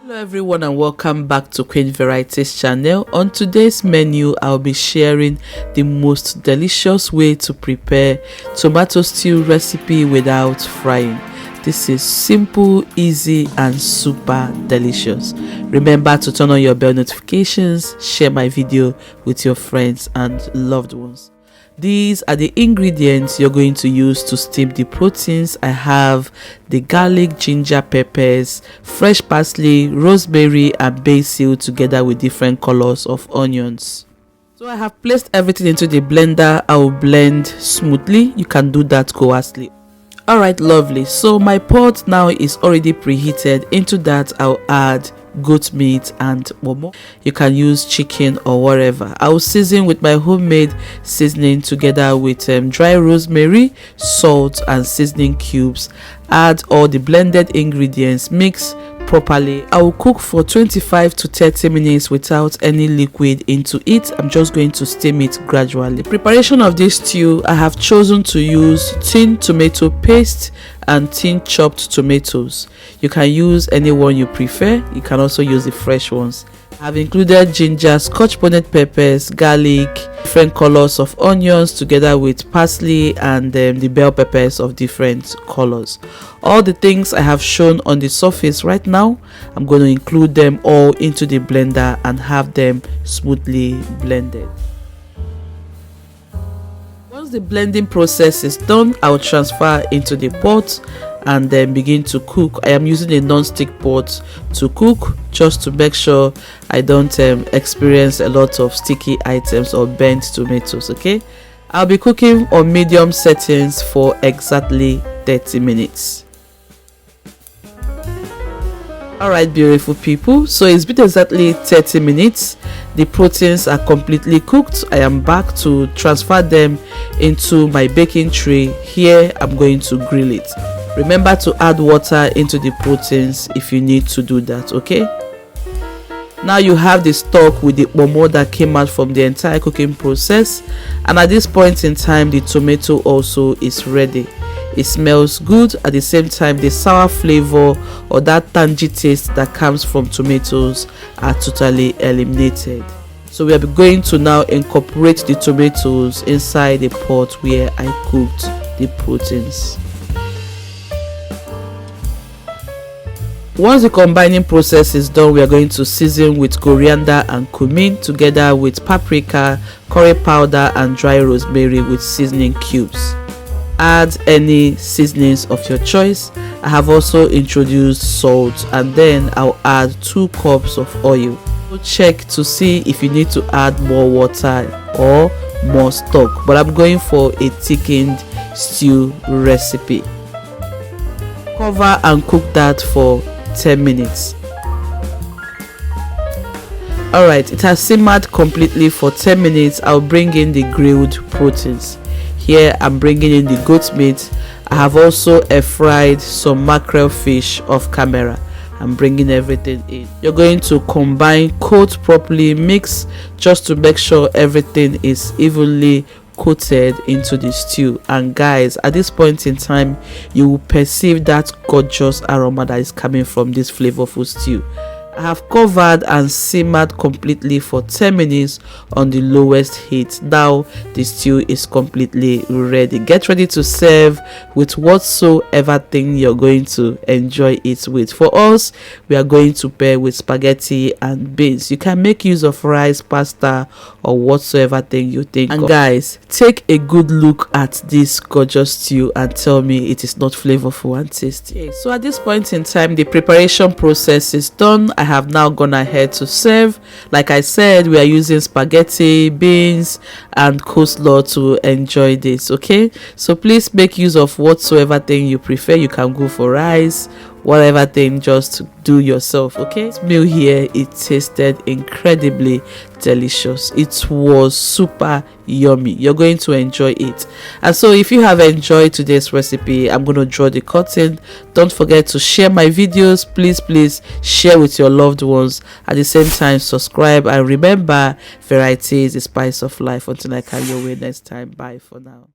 Hello everyone and welcome back to Queen Varieties channel. On today's menu I'll be sharing the most delicious way to prepare tomato stew recipe without frying. This is simple, easy and super delicious. Remember to turn on your bell notifications, share my video with your friends and loved ones. These are the ingredients you're going to use to steam the proteins. I have the garlic, ginger, peppers, fresh parsley, rosemary and basil together with different colors of onions. So I have placed everything into the blender. I will blend smoothly. You can do that coarsely. Alright, lovely. So my pot now is already preheated. Into that I'll add goat meat and Ponmo. You can use chicken or whatever. I will season with my homemade seasoning together with dry rosemary, salt and seasoning cubes. Add all the blended ingredients, mix properly. I will cook for 25 to 30 minutes without any liquid into it. I'm just going to steam it gradually. Preparation of this stew, I have chosen to use tin tomato paste and tin chopped tomatoes. You can use any one you prefer. You can also use the fresh ones. I've included ginger, scotch bonnet peppers, garlic, different colors of onions together with parsley and the bell peppers of different colors. All the things I have shown on the surface right now, I'm going to include them all into the blender and have them smoothly blended. Once the blending process is done, I will transfer into the pot and then begin to cook. I am using a non-stick pot to cook just to make sure I don't experience a lot of sticky items or burnt tomatoes. Okay, I'll be cooking on medium settings for exactly 30 minutes. Alright, beautiful people, so it's been exactly 30 minutes. The proteins are completely cooked. I am back to transfer them into my baking tray. Here I'm going to grill it. Remember to add water into the proteins if you need to do that. Okay, now you have the stock with the Ponmo that came out from the entire cooking process, and at this point in time the tomato also is ready. It smells good. At the same time, the sour flavor or that tangy taste that comes from tomatoes are totally eliminated. So we are going to now incorporate the tomatoes inside the pot where I cooked the proteins. Once the combining process is done, we are going to season with coriander and cumin together with paprika, curry powder and dry rosemary with seasoning cubes. Add any seasonings of your choice. I have also introduced salt and then I'll add 2 cups of oil. Check to see if you need to add more water or more stock, but I'm going for a thickened stew recipe. Cover and cook that for 10 minutes. Alright, it has simmered completely for 10 minutes. I'll bring in the grilled proteins. Here I'm bringing in the goat meat. I have also fried some mackerel fish off camera. I'm bringing everything in. You're going to combine, coat properly, mix just to make sure everything is evenly coated into the stew. And guys, at this point in time you will perceive that gorgeous aroma that is coming from this flavorful stew. I have covered and simmered completely for 10 minutes on the lowest heat. Now the stew is completely ready. Get ready to serve with whatsoever thing you're going to enjoy it with. For us, we are going to pair with spaghetti and beans. You can make use of rice, pasta or whatsoever thing you think of. Guys, take a good look at this gorgeous stew and tell me it is not flavorful and tasty. Okay, so at this point in time the preparation process is done. I have now gone ahead to serve. Like I said, we are using spaghetti, beans and coleslaw to enjoy this. Okay, so please make use of whatsoever thing you prefer. You can go for rice, whatever thing, just do yourself. Okay, this meal here, it tasted incredibly delicious. It was super yummy. You're going to enjoy it. And so if you have enjoyed today's recipe, I'm going to draw the curtain. Don't forget to share my videos. Please share with your loved ones. At the same time, subscribe and remember, variety is the spice of life. Until I come your way next time, bye for now.